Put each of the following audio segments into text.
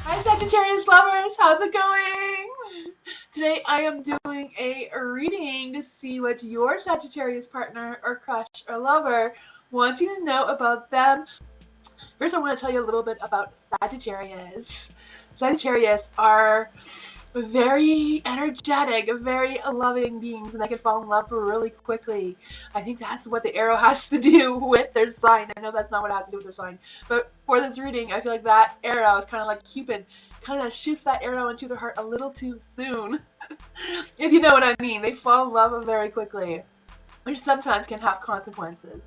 Hi Sagittarius lovers, how's it going? Today I am doing a reading to see what your Sagittarius partner or crush or lover wants you to know about them. First I want to tell you a little bit about Sagittarius. Sagittarius are very energetic, very loving beings, and they can fall in love really quickly. I think that's what the arrow has to do with their sign. I know that's not what it has to do with their sign, but for this reading, I feel like that arrow is kind of like Cupid, kind of shoots that arrow into their heart a little too soon. If you know what I mean. They fall in love very quickly, which sometimes can have consequences.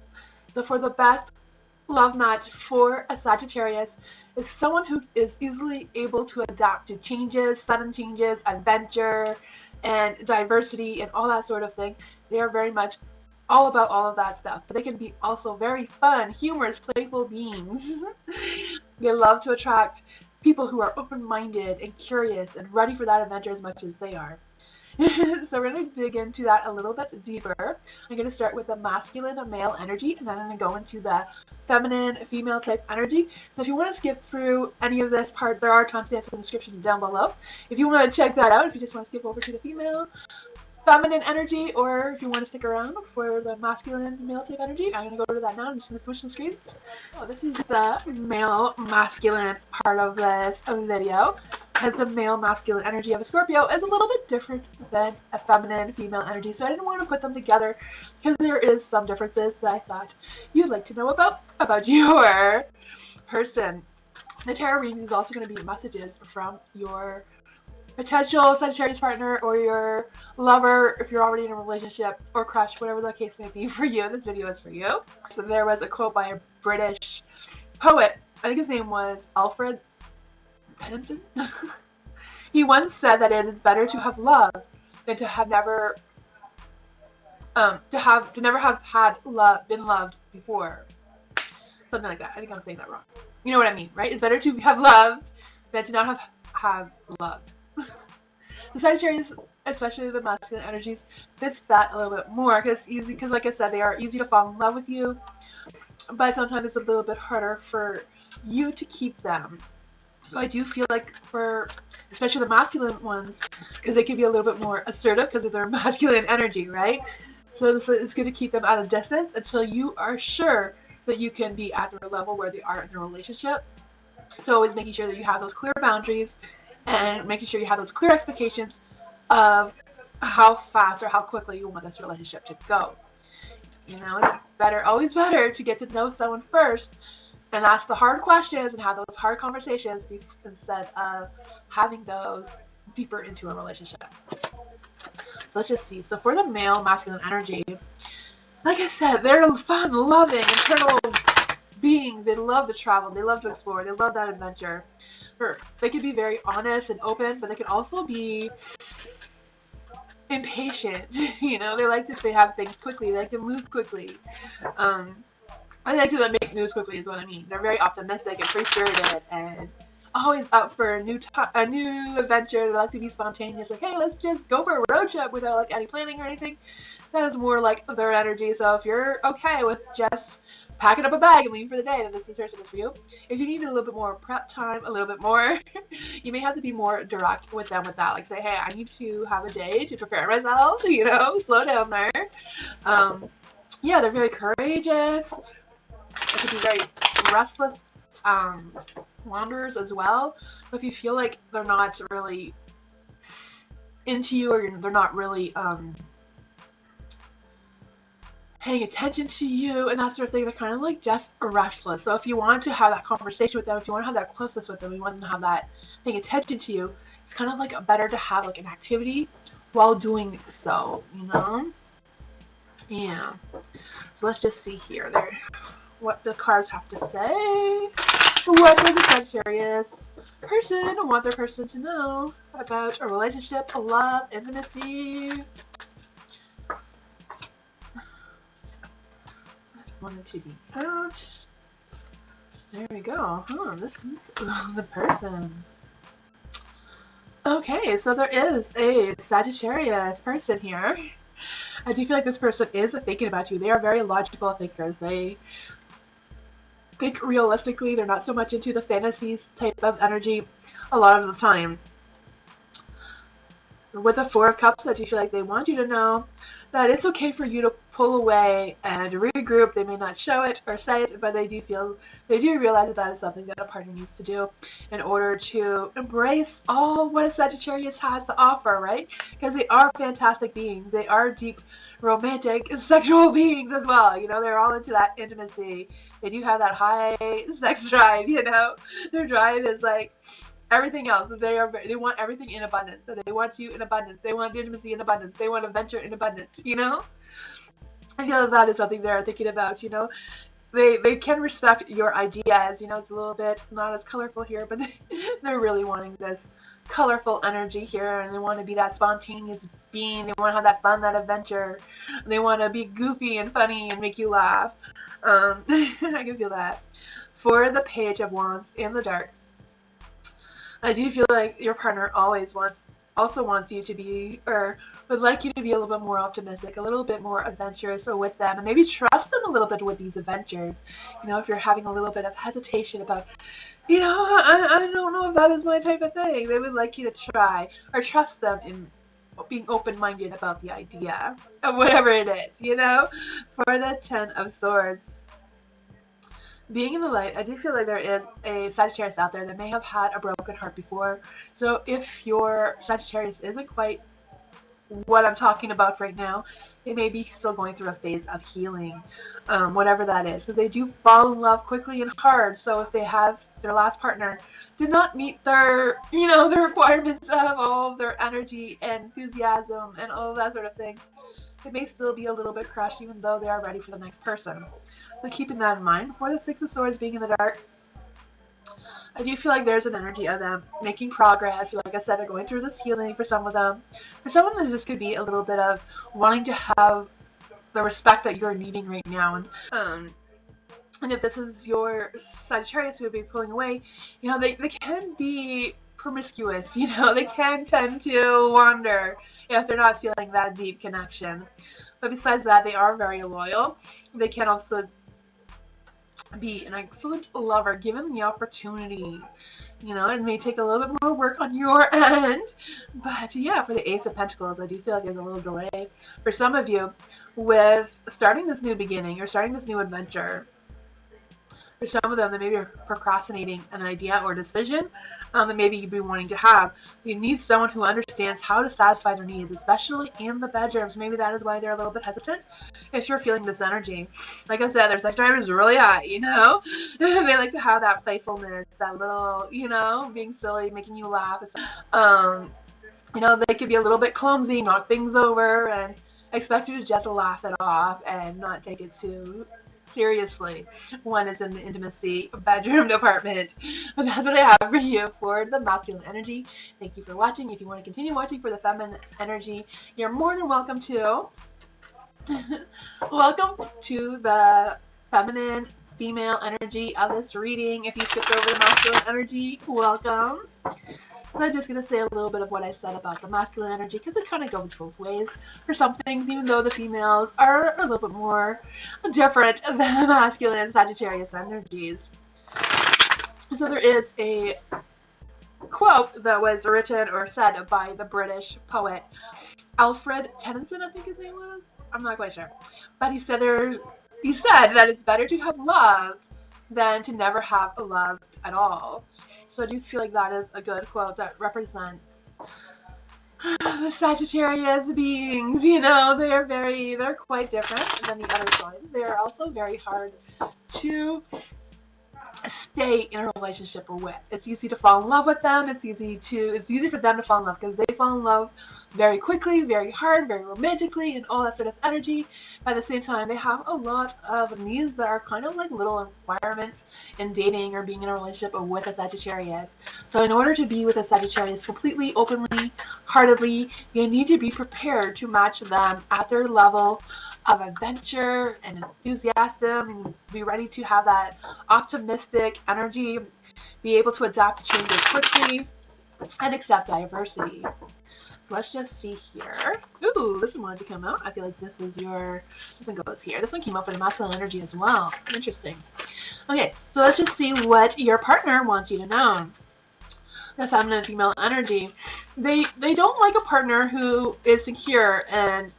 So for the best love match for a Sagittarius is someone who is easily able to adapt to changes, sudden changes, adventure, and diversity, and all that sort of thing. They are very much all about all of that stuff, but they can be also very fun, humorous, playful beings. They love to attract people who are open-minded and curious and ready for that adventure as much as they are. So we're going to dig into that a little bit deeper. I'm going to start with the masculine and male energy, and then I'm going to go into the feminine, female type energy. So if you want to skip through any of this part, there are timestamps in the description down below. If you want to check that out, if you just want to skip over to the feminine energy, or if you want to stick around for the masculine male type energy, I'm going to go to that now. I'm just going to switch the screens. Oh, this is the male masculine part of this video, because the male masculine energy of a Scorpio is a little bit different than a feminine female energy, so I didn't want to put them together because there is some differences that I thought you'd like to know about your person. The tarot reading is also going to be messages from your potential Sagittarius partner or your lover if you're already in a relationship, or crush, whatever the case may be for you. This video is for you. So there was a quote by a British poet, I think his name was Alfred Tennyson. He once said that it is better to have love than to have never never have been loved before. Something like that. I think I'm saying that wrong. You know what I mean, right? It's better to have loved than to not have loved. The Sagittarius, especially the masculine energies, fits that a little bit more because like I said, they are easy to fall in love with you, but sometimes it's a little bit harder for you to keep them. So I do feel like for especially the masculine ones, because they can be a little bit more assertive because of their masculine energy, right? So it's good to keep them at a distance until you are sure that you can be at their level where they are in a relationship. So always making sure that you have those clear boundaries and making sure you have those clear expectations of how fast or how quickly you want this relationship to go. You know, it's always better to get to know someone first and ask the hard questions and have those hard conversations instead of having those deeper into a relationship. So let's just see. So for the male masculine energy, like I said, they're fun, loving, internal beings. They love to travel. They love to explore. They love that adventure. They can be very honest and open, but they can also be impatient. You know, they have things quickly. They like to move quickly. I like to make news quickly is what I mean. They're very optimistic and free-spirited and always up for a new adventure. They like to be spontaneous, like, hey, let's just go for a road trip without like any planning or anything. That is more like their energy. So if you're okay with just packing up a bag and leaving for the day, then this person is for you. If you need a little bit more prep time, a little bit more, you may have to be more direct with them with that. Like say, hey, I need to have a day to prepare myself, you know, slow down there. Yeah, they're very courageous. They could be very restless wanderers as well. But if you feel like they're not really into you, or they're not really paying attention to you and that sort of thing, they're kind of like just restless. So if you want to have that conversation with them, if you want to have that closeness with them, you want them to have that paying attention to you, it's kind of like better to have like an activity while doing so, you know? Yeah. So let's just see here. What the cards have to say. What does a Sagittarius person want their person to know about a relationship, a love, intimacy? Wanted to be out. There we go. Huh, this is the person. Okay, so there is a Sagittarius person here. I do feel like this person is thinking about you. They are very logical thinkers. They think realistically. They're not so much into the fantasies type of energy a lot of the time. With the Four of Cups, I do feel like they want you to know that it's okay for you to pull away and regroup. They may not show it or say it, but they do realize that that is something that a partner needs to do in order to embrace all what a Sagittarius has to offer, right? Because they are fantastic beings. They are deep, romantic, sexual beings as well. You know, they're all into that intimacy. They do have that high sex drive, you know? Their drive is like everything else. They want everything in abundance. So they want you in abundance. They want the intimacy in abundance. They want adventure in abundance, you know? I feel that is something they're thinking about, you know? They can respect your ideas, you know, it's a little bit not as colorful here, but they're really wanting this colorful energy here, and they want to be that spontaneous being. They want to have that fun, that adventure. They want to be goofy and funny and make you laugh. I can feel that. For the Page of Wands in the dark, I do feel like your partner also wants you to be, or would like you to be a little bit more optimistic, a little bit more adventurous with them, and maybe trust them a little bit with these adventures. You know, if you're having a little bit of hesitation about, you know, I don't know if that is my type of thing, they would like you to try or trust them in being open-minded about the idea of whatever it is, you know. For the Ten of Swords, being in the light, I do feel like there is a Sagittarius out there that may have had a broken heart before. So if your Sagittarius isn't quite what I'm talking about right now, they may be still going through a phase of healing, whatever that is. Because they do fall in love quickly and hard. So if they have their last partner did not meet their, you know, the requirements of all of their energy and enthusiasm and all of that sort of thing, they may still be a little bit crushed even though they are ready for the next person. So keeping that in mind, for the Six of Swords being in the dark, I do feel like there's an energy of them making progress. Like I said, they're going through this healing for some of them. For some of them, this could be a little bit of wanting to have the respect that you're needing right now. And if this is your Sagittarius who would be pulling away, you know, they can be promiscuous. You know, they can tend to wander if they're not feeling that deep connection. But besides that, they are very loyal. They can also be an excellent lover given the opportunity. You know, it may take a little bit more work on your end, but yeah, for the Ace of Pentacles, I do feel like there's a little delay for some of you with starting this new beginning or starting this new adventure. For some of them, they may be procrastinating an idea or decision that maybe you'd be wanting to have. You need someone who understands how to satisfy their needs, especially in the bedrooms. Maybe that is why they're a little bit hesitant if you're feeling this energy. Like I said, their sex drive is really high, you know? They like to have that playfulness, that little, you know, being silly, making you laugh. You know, they could be a little bit clumsy, knock things over, and expect you to just laugh it off and not take it too seriously when it's in the intimacy bedroom department. But that's what I have for you for the masculine energy. Thank you for watching. If you want to continue watching for the feminine energy, you're more than welcome to. Welcome to the feminine, female energy of this reading. If you skipped over the masculine energy, welcome. So I'm just going to say a little bit of what I said about the masculine energy because it kind of goes both ways for some things, even though the females are a little bit more different than the masculine Sagittarius energies. So there is a quote that was written or said by the British poet Alfred Tennyson, I think his name was. I'm not quite sure. But he said that it's better to have loved than to never have loved at all. So I do feel like that is a good quote that represents the Sagittarius beings. You know, they're quite different than the other signs. They are also very hard to stay in a relationship with. It's easy to fall in love with them. It's easy for them to fall in love because they fall in love very quickly, very hard, very romantically, and all that sort of energy. At the same time, they have a lot of needs that are kind of like little requirements in dating or being in a relationship with a Sagittarius. So in order to be with a Sagittarius completely, openly, heartedly, you need to be prepared to match them at their level of adventure and enthusiasm, and be ready to have that optimistic energy, be able to adapt to changes quickly, and accept diversity. let's just see here. Ooh, this one wanted to come out. I feel like this one goes here. This one came out for the masculine energy as well. Interesting. Okay, so let's just see what your partner wants you to know. The feminine and female energy. They don't like a partner who is secure and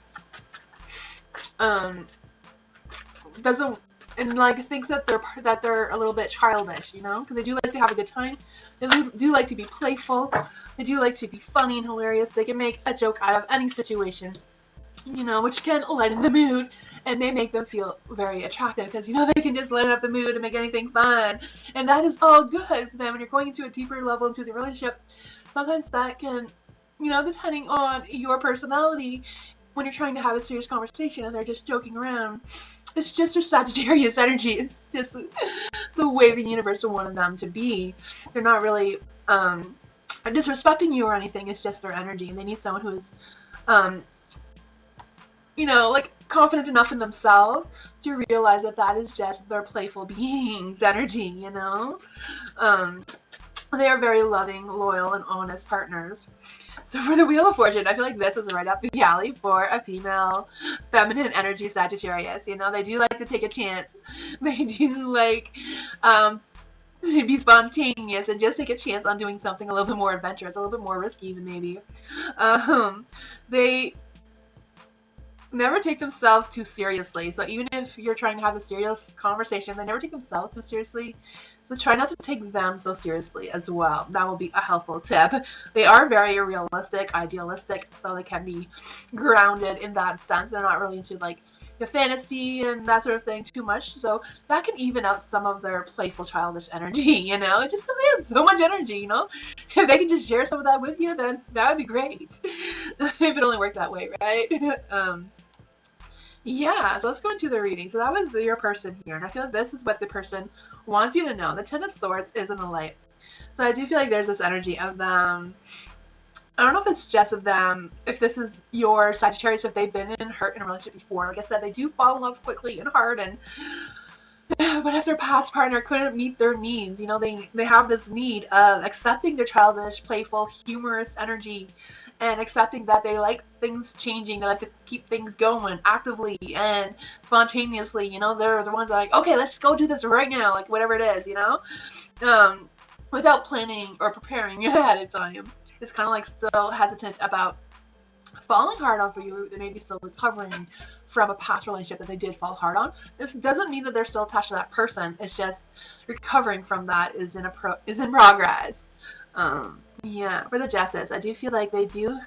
doesn't and like thinks that they're a little bit childish, you know, because they do like to have a good time. They do like to be playful. They do like to be funny and hilarious. They can make a joke out of any situation, you know, which can lighten the mood and may make them feel very attractive because, you know, they can just lighten up the mood and make anything fun. And that is all good for them. When you're going into a deeper level into the relationship, sometimes that can, you know, depending on your personality, when you're trying to have a serious conversation and they're just joking around, it's just their Sagittarius energy. It's just the way the universe wanted them to be. They're not really disrespecting you or anything. It's just their energy, and they need someone who's, you know, like confident enough in themselves to realize that that is just their playful being's energy. You know, they are very loving, loyal, and honest partners. So for the Wheel of Fortune, I feel like this is right up the alley for a female feminine energy Sagittarius. You know, they do like to take a chance. They do like be spontaneous and just take a chance on doing something a little bit more adventurous, a little bit more risky even maybe. They never take themselves too seriously. So even if you're trying to have a serious conversation, they never take themselves too seriously. So try not to take them so seriously as well. That will be a helpful tip. They are very realistic, idealistic, so they can be grounded in that sense. They're not really into like the fantasy and that sort of thing too much. So that can even out some of their playful, childish energy, you know? It's just because they have so much energy, you know? If they can just share some of that with you, then that would be great. If it only worked that way, right? Yeah, so let's go into the reading. So that was your person here, and I feel like this is what the person wants you to know. The Ten of Swords is in the light. So I do feel like there's this energy of them. I don't know if it's just of them, if this is your Sagittarius, if they've been hurt in a relationship before. Like I said, they do fall in love quickly and hard, and but if their past partner couldn't meet their needs, you know, they have this need of accepting their childish, playful, humorous energy, and accepting that they like things changing, they like to keep things going actively and spontaneously, you know, they're the ones that are like, okay, let's go do this right now, like whatever it is, you know, without planning or preparing ahead of time. It's kind of like still hesitant about falling hard on for you. They may be still recovering from a past relationship that they did fall hard on. This doesn't mean that they're still attached to that person. It's just recovering from that is in progress. Yeah, for the Justice, I do feel like they do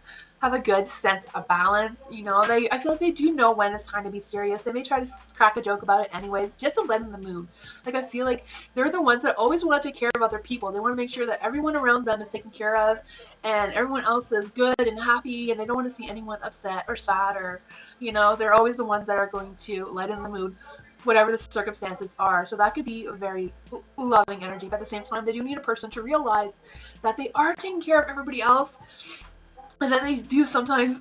have a good sense of balance. You know, I feel like they do know when it's time to be serious. They may try to crack a joke about it anyways, just to lighten the mood. Like, I feel like they're the ones that always want to take care of other people. They want to make sure that everyone around them is taken care of and everyone else is good and happy, and they don't want to see anyone upset or sad, or, you know, they're always the ones that are going to lighten the mood whatever the circumstances are. So that could be a very loving energy, but at the same time, they do need a person to realize that they are taking care of everybody else, and that they do sometimes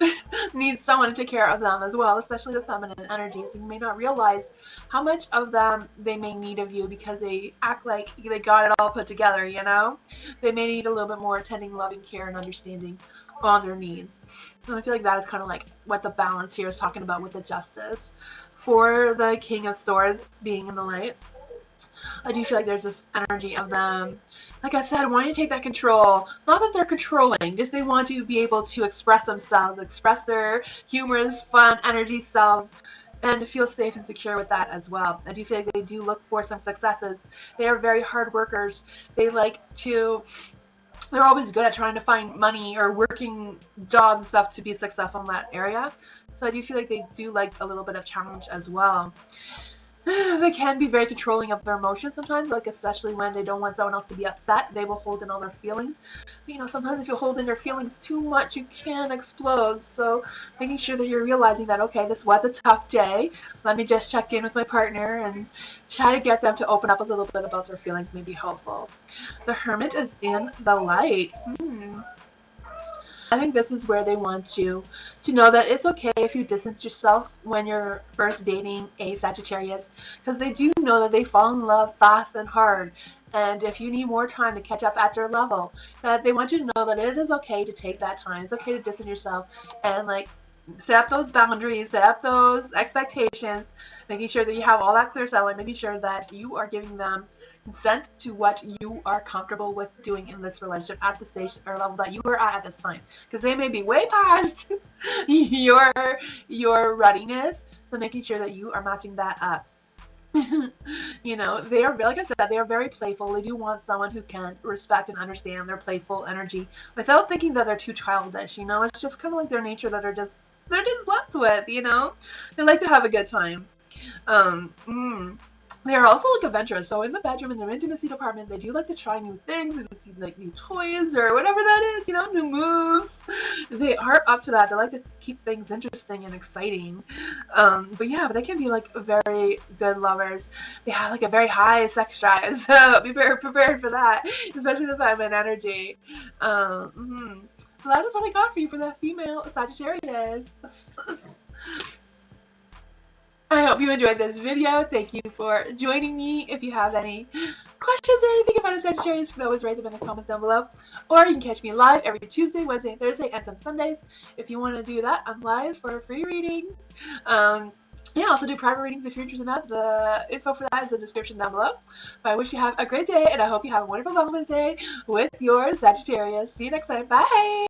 need someone to take care of them as well, especially the feminine energies. You may not realize how much of them they may need of you because they act like they got it all put together, you know? They may need a little bit more attending, loving care, and understanding on their needs. And I feel like that is kind of like what the balance here is talking about with the Justice. For the King of Swords being in the light, I do feel like there's this energy of them, like I said, wanting to take that control. Not that they're controlling, just they want to be able to express themselves, express their humorous, fun, energy selves, and to feel safe and secure with that as well. I do feel like they do look for some successes. They are very hard workers. They're always good at trying to find money or working jobs and stuff to be successful in that area. So I do feel like they do like a little bit of challenge as well. They can be very controlling of their emotions sometimes, like especially when they don't want someone else to be upset. They will hold in all their feelings. But, you know, sometimes if you hold in your feelings too much, you can explode. So making sure that you're realizing that, okay, this was a tough day. Let me just check in with my partner and try to get them to open up a little bit about their feelings may be helpful. The Hermit is in the light. I think this is where they want you to know that it's okay if you distance yourself when you're first dating a Sagittarius, because they do know that they fall in love fast and hard. And if you need more time to catch up at their level, that they want you to know that it is okay to take that time. It's okay to distance yourself and like set up those boundaries, set up those expectations, making sure that you have all that clear settled, making sure that you are giving them consent to what you are comfortable with doing in this relationship at the stage or level that you are at this time, because they may be way past your readiness. So making sure that you are matching that up. You know, they are, like I said, they are very playful. They do want someone who can respect and understand their playful energy without thinking that they're too childish. You know, it's just kind of like their nature that they're just left with. You know, they like to have a good time. They are also like adventurous. So in the bedroom, in their intimacy department, they do like to try new things, like new toys or whatever that is, you know, new moves. They are up to that. They like to keep things interesting and exciting. But yeah, but they can be like very good lovers. They have like a very high sex drive, so be very prepared for that, especially the feminine energy. So that is what I got for you for the female Sagittarius. I hope you enjoyed this video. Thank you for joining me. If you have any questions or anything about a Sagittarius, you can always write them in the comments down below. Or you can catch me live every Tuesday, Wednesday, Thursday, and some Sundays. If you want to do that, I'm live for free readings. Yeah, I also do private readings if you're interested in that. The info for that is in the description down below. But I wish you have a great day, and I hope you have a wonderful, lovely day with your Sagittarius. See you next time. Bye!